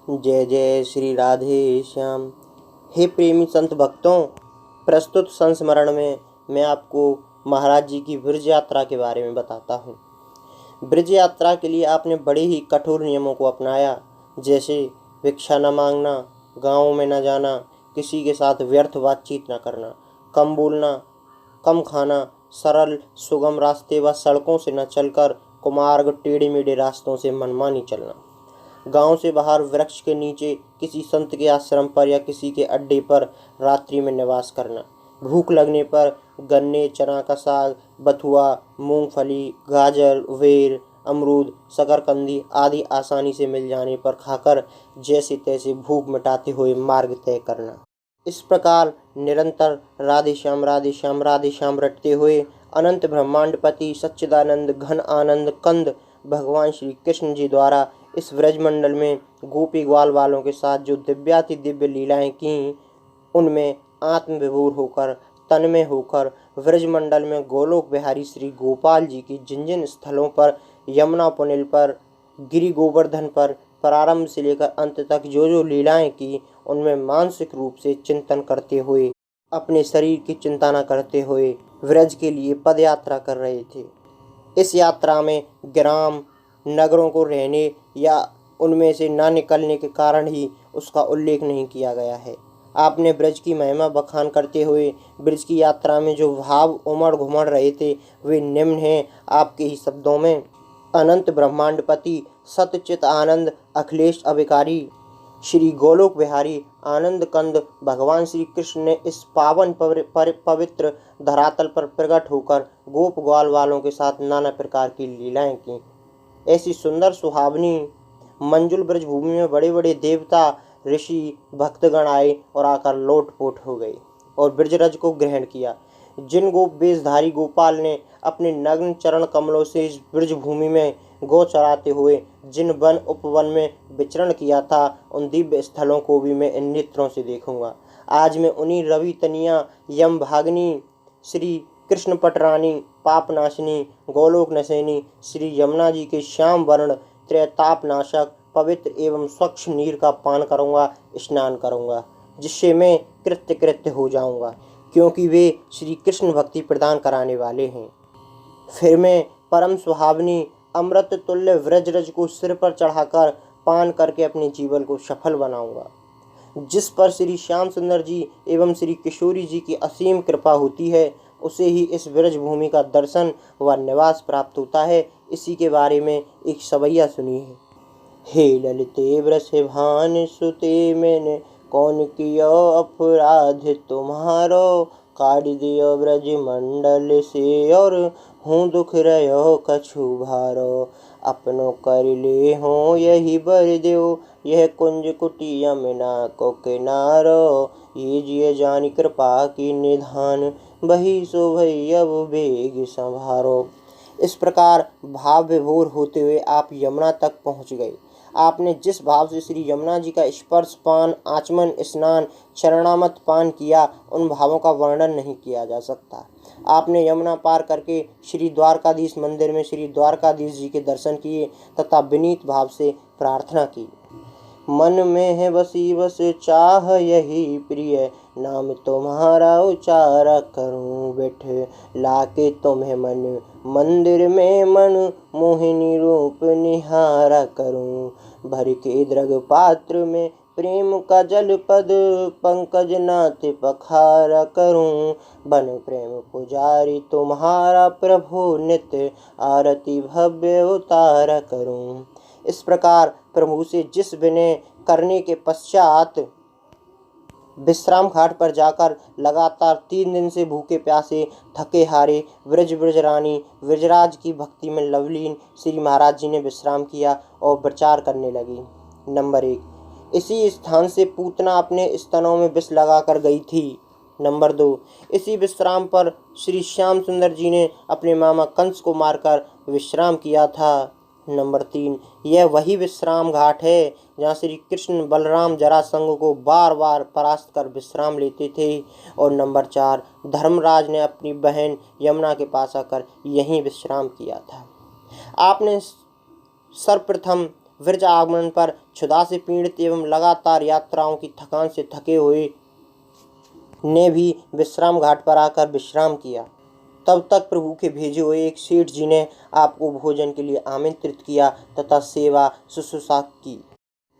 जय जय श्री राधे श्याम। हे प्रेमी संत भक्तों, प्रस्तुत संस्मरण में मैं आपको महाराज जी की ब्रज यात्रा के बारे में बताता हूँ। ब्रज यात्रा के लिए आपने बड़े ही कठोर नियमों को अपनाया, जैसे भिक्षा न मांगना, गाँव में न जाना, किसी के साथ व्यर्थ बातचीत न करना, कम बोलना, कम खाना, सरल सुगम रास्ते व सड़कों से न चलकर कुमार्ग टेढ़े मेढ़े रास्तों से मनमानी चलना, गांव से बाहर वृक्ष के नीचे किसी संत के आश्रम पर या किसी के अड्डे पर रात्रि में निवास करना, भूख लगने पर गन्ने, चना का साग, बथुआ, मूंगफली, गाजर, वेर, अमरूद, शकरकंदी आदि आसानी से मिल जाने पर खाकर जैसे तैसे भूख मिटाते हुए मार्ग तय करना। इस प्रकार निरंतर राधे श्याम राधे श्याम राधे श्याम रटते हुए अनंत ब्रह्मांडपति सच्चिदानंद घन आनंद कंद भगवान श्री कृष्ण जी द्वारा इस व्रजमंडल में गोपी ग्वाल वालों के साथ जो दिव्याति दिव्य लीलाएं की, उनमें आत्म विभोर होकर, तन्मय होकर व्रजमंडल में गोलोक बिहारी श्री गोपाल जी की जिन जिन स्थलों पर, यमुना पुनिल पर, गिरि गोवर्धन पर प्रारंभ से लेकर अंत तक जो जो लीलाएं की, उनमें मानसिक रूप से चिंतन करते हुए, अपने शरीर की चिंता न करते हुए व्रज के लिए पद यात्रा कर रहे थे। इस यात्रा में ग्राम नगरों को रहने या उनमें से न निकलने के कारण ही उसका उल्लेख नहीं किया गया है। आपने ब्रज की महिमा बखान करते हुए ब्रज की यात्रा में जो भाव उमड़ घुमड़ रहे थे, वे निम्न हैं आपके ही शब्दों में। अनंत ब्रह्मांडपति सतचित आनंद अखिलेश अभिकारी श्री गोलोक बिहारी आनंद कंद भगवान श्री कृष्ण ने इस पावन पवित्र धरातल पर प्रकट होकर गोप ग्वाल वालों के साथ नाना प्रकार की लीलाएं की। ऐसी सुंदर सुहावनी मंजुल ब्रज भूमि में बड़े बड़े देवता, ऋषि, भक्तगण आए और आकर लोटपोट हो गए और ब्रजरज को ग्रहण किया। जिन गोप वेशधारी गोपाल ने अपने नग्न चरण कमलों से इस ब्रज भूमि में गौ चराते हुए जिन वन उपवन में विचरण किया था, उन दिव्य स्थलों को भी मैं इन नेत्रों से देखूंगा। आज मैं उन्हीं रवि तनिया, यम भागनी, श्री कृष्ण पटरानी, पापनाशिनी, गोलोक नसैनी श्री यमुना जी के श्याम वर्ण त्रैताप नाशक पवित्र एवं स्वच्छ नीर का पान करूंगा, स्नान करूंगा, जिससे मैं कृत्य कृत्य हो जाऊंगा, क्योंकि वे श्री कृष्ण भक्ति प्रदान कराने वाले हैं। फिर मैं परम सुहावनी अमृत तुल्य व्रजरज को सिर पर चढ़ाकर पान करके अपने जीवन को सफल बनाऊंगा। जिस पर श्री श्याम सुंदर जी एवं श्री किशोरी जी की असीम कृपा होती है, उसे ही इस ब्रज भूमि का दर्शन व निवास प्राप्त होता है। इसी के बारे में एक सवैया सुनी है। हे ललिते वृषभान सुते, मैंने कौन किया अपराध तुम्हारो, काट दियो ब्रज मंडल से और हूँ दुख रहो कछु भारो, अपनो कर ले हो यही बर देव, यह कुंज कुटी यमुना को किनारो, ये जिय जानी कृपा की निधान, बही सो भई अब बेग संभारो। इस प्रकार भाव विभोर होते हुए आप यमुना तक पहुँच गए। आपने जिस भाव से श्री यमुना जी का स्पर्श पान, आचमन, स्नान, चरणामत पान किया, उन भावों का वर्णन नहीं किया जा सकता। आपने यमुना पार करके श्री द्वारकाधीश मंदिर में श्री द्वारकाधीश जी के दर्शन किए तथा विनीत भाव से प्रार्थना की। मन में है बसी बस चाह यही प्रिय, नाम तुम्हारा उचारा करूं, बैठ लाके तुम्हें मन मंदिर में, मन मोहिनी रूप निहारा करूं, भर के द्रग पात्र में प्रेम का जल पद, पंकज नाथ पखारा करूं, बन प्रेम पुजारी तुम्हारा प्रभु, नित्य आरती भव्य उतारा करूं। इस प्रकार प्रभु से जिस विनय करने के पश्चात विश्राम घाट पर जाकर लगातार 3 दिन से भूखे प्यासे थके हारे ब्रज रानी ब्रजराज की भक्ति में लवलीन श्री महाराज जी ने विश्राम किया और प्रचार करने लगी। नंबर 1, इसी स्थान से पूतना अपने स्तनों में विष लगाकर गई थी। नंबर 2, इसी विश्राम पर श्री श्याम सुंदर जी ने अपने मामा कंस को मारकर विश्राम किया था। नंबर 3, यह वही विश्राम घाट है जहाँ श्री कृष्ण बलराम जरासंध को बार बार परास्त कर विश्राम लेते थे। और नंबर 4, धर्मराज ने अपनी बहन यमुना के पास आकर यहीं विश्राम किया था। आपने सर्वप्रथम ब्रज आगमन पर क्षुधा से पीड़ित एवं लगातार यात्राओं की थकान से थके हुए ने भी विश्राम घाट पर आकर विश्राम किया। तब तक प्रभु के भेजे हुए एक सेठ जी ने आपको भोजन के लिए आमंत्रित किया तथा सेवा शुश्रूषा की।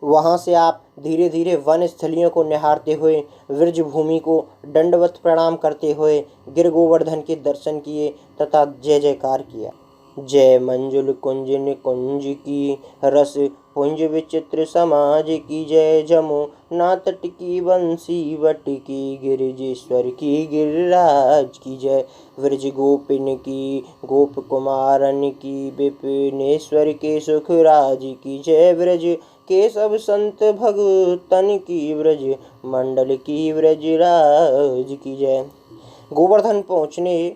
वहां से आप धीरे धीरे वन स्थलियों को निहारते हुए विरज भूमि को दंडवत प्रणाम करते हुए गिर गोवर्धन के दर्शन किए तथा जय जयकार किया। जय मंजुल कुंज निकुंज की रस पुंज विचित्र समाज की जय जमुना तट की बंसी वट की गिरिजेश्वर की गिरिराज की जय व्रज गोपिन की गोप कुमारन की विपिनेश्वर के सुखराज की जय व्रज के सब संत भगतन की व्रज मंडल की व्रजराज की जय। गोवर्धन पहुँचने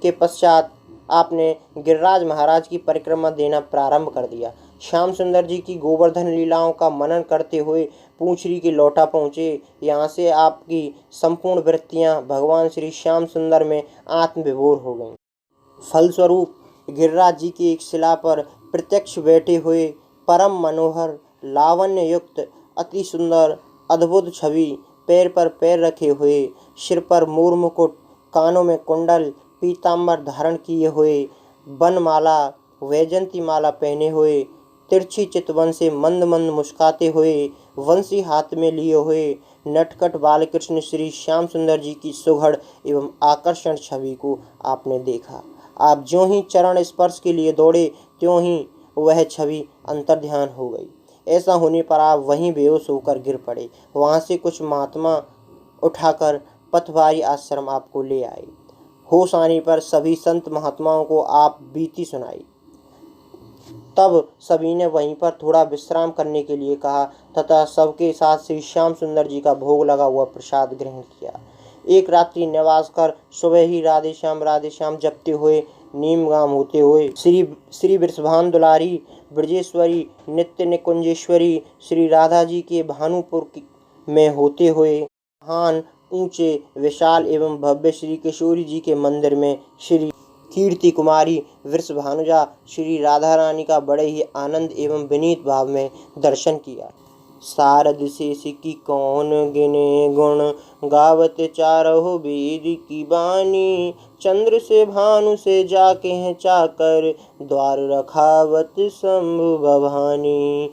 के पश्चात आपने गिरिराज महाराज की परिक्रमा देना प्रारंभ कर दिया। श्याम सुंदर जी की गोवर्धन लीलाओं का मनन करते हुए पूंछरी के लौटा पहुँचे। यहाँ से आपकी संपूर्ण वृत्तियाँ भगवान श्री श्याम सुंदर में आत्मविभोर हो गईं। फलस्वरूप गिरिराज जी की एक शिला पर प्रत्यक्ष बैठे हुए परम मनोहर लावण्य युक्त अति सुंदर अद्भुत छवि, पैर पर पैर रखे हुए, सिर पर मोर मुकुट, कानों में कुंडल, पीताम्बर धारण किए हुए, बनमाला वैजंती माला पहने हुए, तिरछी चितवन से मंद मंद मुस्काते हुए, वंशी हाथ में लिए हुए नटखट बालकृष्ण श्री श्याम सुंदर जी की सुघड़ एवं आकर्षण छवि को आपने देखा। आप ज्यों ही चरण स्पर्श के लिए दौड़े त्यों ही वह छवि अंतर्ध्यान हो गई। ऐसा होने पर आप वहीं बेहोश होकर गिर पड़े। वहां से कुछ महात्मा उठाकर पथवारी आश्रम आपको ले आए। होश आने पर सभी संत महात्माओं को आप बीती सुनाई। तब सभी ने वहीं पर थोड़ा विश्राम करने के लिए कहा तथा सबके साथ श्री श्याम सुंदर जी का भोग लगा हुआ प्रसाद ग्रहण किया। एक रात्रि निवास कर सुबह ही राधे श्याम जपते हुए नीमगाम होते हुए श्री वृषभान दुलारी ब्रजेश्वरी नित्य निकुंजेश्वरी श्री राधा जी के भानुपुर में होते हुए महान ऊंचे विशाल एवं भव्य श्री किशोरी जी के मंदिर में श्री कीर्ति कुमारी वृषभानुजा श्री राधा रानी का बड़े ही आनंद एवं विनीत भाव में दर्शन किया। शारद शेष की कौन गिने गुण, गावत चारहो वेद की बानी, चंद्र से भानु से जाके हैं चाकर, द्वार रखावत शंभु भवानी।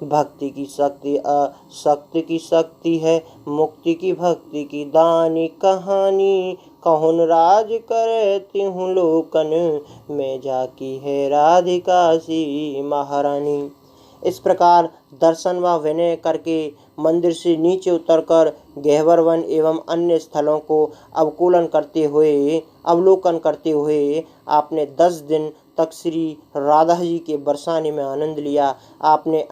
भक्ति की शक्ति अशक्ति की शक्ति है, मुक्ति की भक्ति की दानी कहानी, कहुन राज करती हूँ लोकन, मैं जाकी है राधिका सी महारानी। इस प्रकार दर्शन व विनय करके मंदिर से नीचे उतरकर गहवर वन एवं अन्य स्थलों को अवलोकन करते हुए आपने 10 दिन तक श्री राधा जी के बरसाने में आनंद लिया। आपने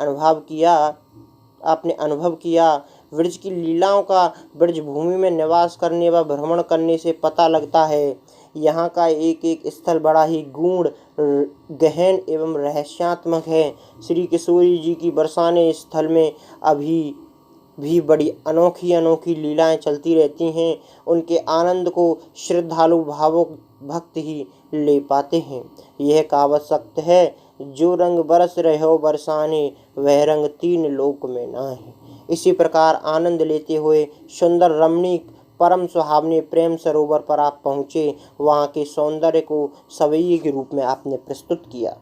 अनुभव किया ब्रज की लीलाओं का। ब्रज भूमि में निवास करने व भ्रमण करने से पता लगता है यहाँ का एक एक स्थल बड़ा ही गूढ़ गहन एवं रहस्यात्मक है। श्री किशोरी जी की बरसाने स्थल में अभी भी बड़ी अनोखी लीलाएं चलती रहती हैं। उनके आनंद को श्रद्धालु भावुक भक्त ही ले पाते हैं। यह कहावत सत्य है, जो रंग बरस रहे हो बरसाने, वह रंग 3 लोक में ना है। इसी प्रकार आनंद लेते हुए सुंदर रमणीक परम सुहावने प्रेम सरोवर पर आप पहुँचे। वहाँ के सौंदर्य को सवैये के रूप में आपने प्रस्तुत किया।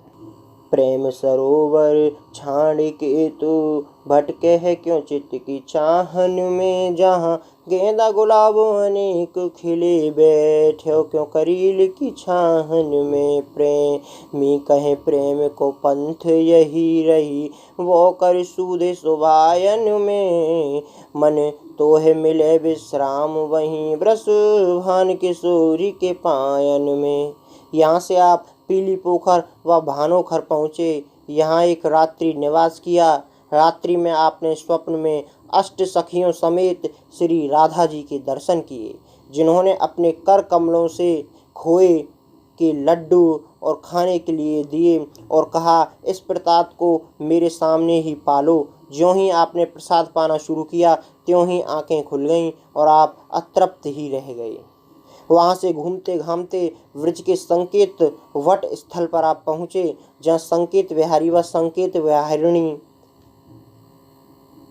प्रेम सरोवर छाड़ के तो भटके है क्यों चित्त की चाहन में, जहाँ गेंदा गुलाब अनेक खिले बैठे क्यों करील की छाहन में। प्रेमी कहे प्रेम को पंथ यही रही, वो कर सूदे सुभायन में, मन तो है मिले विश्राम वहीं वृषभान किशोरी के पायन में। यहाँ से आप पीली पोखर व भानोखर पहुँचे। यहाँ एक रात्रि निवास किया। रात्रि में आपने स्वप्न में 8 सखियों समेत श्री राधा जी के दर्शन किए, जिन्होंने अपने कर कमलों से खोए के लड्डू और खाने के लिए दिए और कहा, इस प्रसाद को मेरे सामने ही पालो। ज्यों ही आपने प्रसाद पाना शुरू किया त्यों ही आंखें खुल गईं और आप अतृप्त ही रह गए। वहाँ से घूमते घामते व्रज के संकेत वट स्थल पर आप पहुँचे, जहाँ संकेत विहारी व संकेत विहारिणी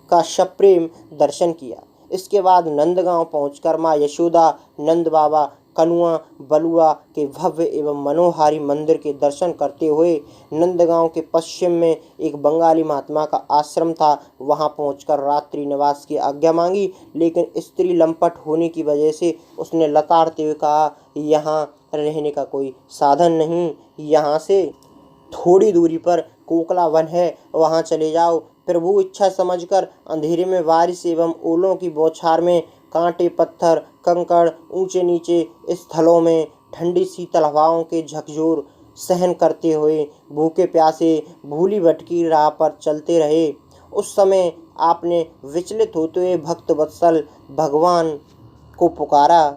का सप्रेम दर्शन किया। इसके बाद नंदगांव पहुंचकर माँ यशोदा, नंद बाबा, कनुआ बलुआ के भव्य एवं मनोहारी मंदिर के दर्शन करते हुए नंदगांव के पश्चिम में एक बंगाली महात्मा का आश्रम था, वहां पहुंचकर रात्रि निवास की आज्ञा मांगी, लेकिन स्त्री लंपट होने की वजह से उसने लताड़ते हुए कहा, यहाँ रहने का कोई साधन नहीं, यहाँ से थोड़ी दूरी पर कोकला वन है, वहाँ चले जाओ। प्रभु इच्छा समझकर अंधेरे में बारिश एवं ओलों की बौछार में, कांटे पत्थर कंकड़ ऊंचे नीचे स्थलों में ठंडी शीतल हवाओं के झकझोर सहन करते हुए भूखे प्यासे भूली भटकी राह पर चलते रहे। उस समय आपने विचलित होते हुए भक्त वत्सल भगवान को पुकारा,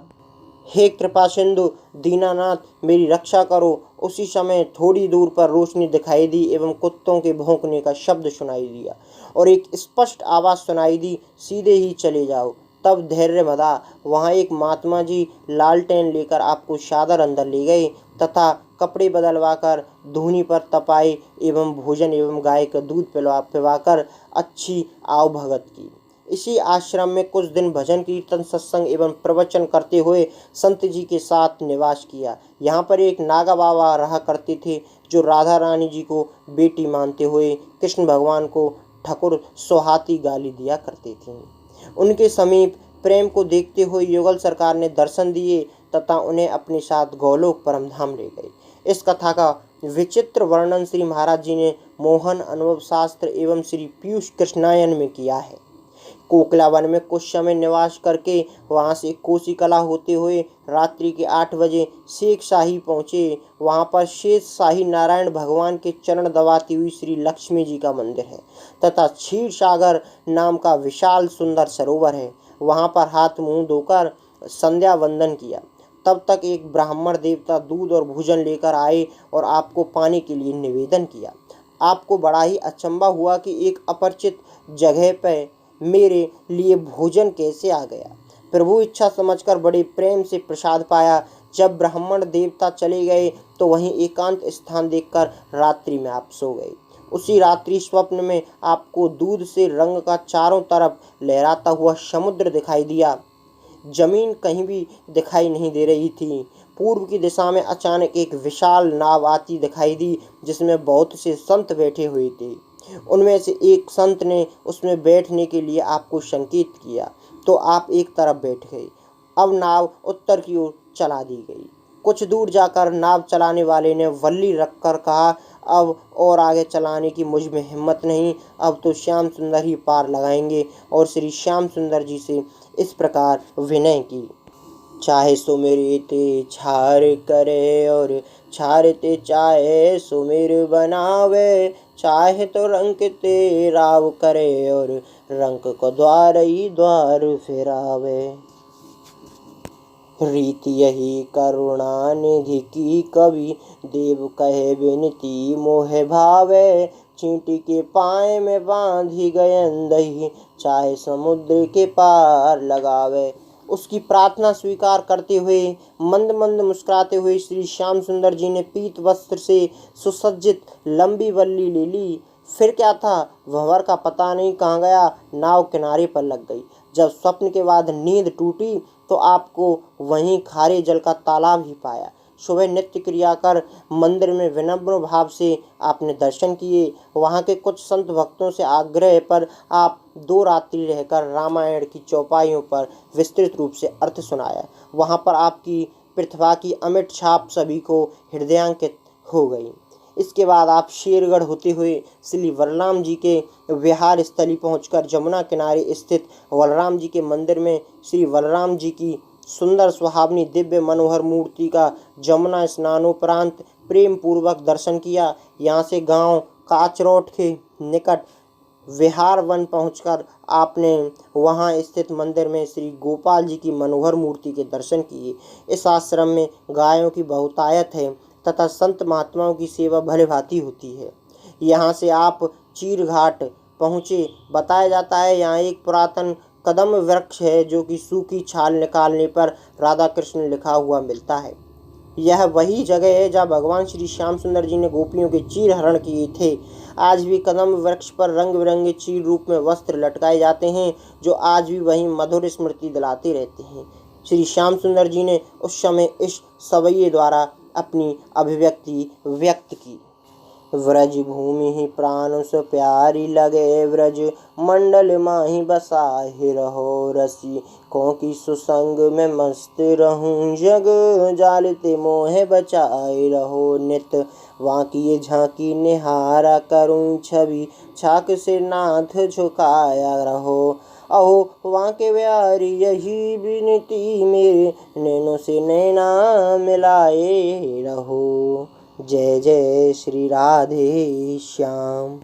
हे कृपा सिंधु दीनानाथ, मेरी रक्षा करो। उसी समय थोड़ी दूर पर रोशनी दिखाई दी एवं कुत्तों के भौंकने का शब्द सुनाई दिया और एक स्पष्ट आवाज़ सुनाई दी, सीधे ही चले जाओ। तब धैर्य बंधा। वहाँ एक महात्मा जी लालटेन लेकर आपको सादर अंदर ले गए तथा कपड़े बदलवाकर धूनी पर तपाए एवं भोजन एवं गाय का दूध पिलवाकर अच्छी आव भगत की। इसी आश्रम में कुछ दिन भजन कीर्तन सत्संग एवं प्रवचन करते हुए संत जी के साथ निवास किया। यहाँ पर एक नागा बाबा रहा करते थे, जो राधा रानी जी को बेटी मानते हुए कृष्ण भगवान को ठकुर सोहाती गाली दिया करते थे। उनके समीप प्रेम को देखते हुए युगल सरकार ने दर्शन दिए तथा उन्हें अपने साथ गौलोक परमधाम ले गए। इस कथा का विचित्र वर्णन श्री महाराज जी ने मोहन अनुभव शास्त्र एवं श्री पीयूष कृष्णायन में किया है। कोकला वन में कुछ समय निवास करके वहां से कोसी कला होते हुए रात्रि के 8 बजे शेख शाही पहुँचे। वहां पर शेष शाही नारायण भगवान के चरण दबाती हुई श्री लक्ष्मी जी का मंदिर है तथा क्षीर सागर नाम का विशाल सुंदर सरोवर है। वहां पर हाथ मुंह धोकर संध्या वंदन किया। तब तक एक ब्राह्मण देवता दूध और भोजन लेकर आए और आपको पाने के लिए निवेदन किया। आपको बड़ा ही अचंभा हुआ कि एक अपरिचित जगह पर मेरे लिए भोजन कैसे आ गया। प्रभु इच्छा समझकर बड़े प्रेम से प्रसाद पाया। जब ब्राह्मण देवता चले गए तो वहीं एकांत स्थान देखकर रात्रि में आप सो गए। उसी रात्रि स्वप्न में आपको दूध से रंग का चारों तरफ लहराता हुआ समुद्र दिखाई दिया। जमीन कहीं भी दिखाई नहीं दे रही थी। पूर्व की दिशा में अचानक एक विशाल नाव आती दिखाई दी, जिसमें बहुत से संत बैठे हुए थे। उनमें से एक संत ने उसमें बैठने के लिए आपको संकेत किया तो आप एक तरफ बैठ गए। अब नाव उत्तर की ओर चला दी गई। कुछ दूर जाकर नाव चलाने वाले ने वल्ली रखकर कहा, अब और आगे चलाने की मुझ में हिम्मत नहीं, अब तो श्याम सुंदर ही पार लगाएंगे। और श्री श्याम सुंदर जी से इस प्रकार विनय की, चाहे सुमिर ते छार करे और छारते चाहे सुमिर बनावे, चाहे तो रंक ते राव करे और रंक को द्वार ही द्वार फिरावे। रीति यही करुणा निधि की कवि देव कहे विनती मोह भावे, चींटी के पाए में बांधी गयन दही, चाहे समुद्र के पार लगावे। उसकी प्रार्थना स्वीकार करते हुए मंद मंद मुस्कुराते हुए श्री श्याम सुंदर जी ने पीत वस्त्र से सुसज्जित लंबी वल्ली ले ली। फिर क्या था, भंवर का पता नहीं कहाँ गया, नाव किनारे पर लग गई। जब स्वप्न के बाद नींद टूटी तो आपको वहीं खारे जल का तालाब ही पाया। सुबह नित्य क्रिया कर मंदिर में विनम्र भाव से आपने दर्शन किए। वहाँ के कुछ संत भक्तों से आग्रह पर आप 2 रात्रि रहकर रामायण की चौपाइयों पर विस्तृत रूप से अर्थ सुनाया। वहाँ पर आपकी प्रतिभा की अमिट छाप सभी को हृदयांकित हो गई। इसके बाद आप शेरगढ़ होते हुए श्री बलराम जी के विहार स्थली पहुंचकर जमुना किनारे स्थित बलराम जी के मंदिर में श्री बलराम जी की सुंदर सुहावनी दिव्य मनोहर मूर्ति का जमुना स्नानोपरांत प्रेम पूर्वक दर्शन किया। यहाँ से गांव काचरोट के निकट विहार वन पहुंचकर आपने वहां स्थित मंदिर में श्री गोपाल जी की मनोहर मूर्ति के दर्शन किए। इस आश्रम में गायों की बहुतायत है तथा संत महात्माओं की सेवा भले भांति होती है। यहाँ से आप चीर घाट पहुँचे। बताया जाता है यहाँ एक पुरातन कदम वृक्ष है जो कि सूखी छाल निकालने पर राधा कृष्ण लिखा हुआ मिलता है। यह वही जगह है जहाँ भगवान श्री श्याम सुंदर जी ने गोपियों के चीर हरण किए थे। आज भी कदम वृक्ष पर रंग बिरंगे चीर रूप में वस्त्र लटकाए जाते हैं, जो आज भी वही मधुर स्मृति दिलाते रहते हैं। श्री श्याम सुंदर जी ने उस समय इस सवैये द्वारा अपनी अभिव्यक्ति व्यक्त की। व्रज भूमि ही प्राण सो प्यारी लगे, व्रज मंडल माही बसाहि रहो रसी, की सुसंग में मस्त रहूं, जग जालते मोह बचाए रहो नित, वाकी झांकी निहारा करूं, छवि छाक से नाथ झुकाया रहो, अहो वाके व्यारी यही विनती, मेरे नैनों से नैना मिलाए रहो। जय जय श्री राधे श्याम।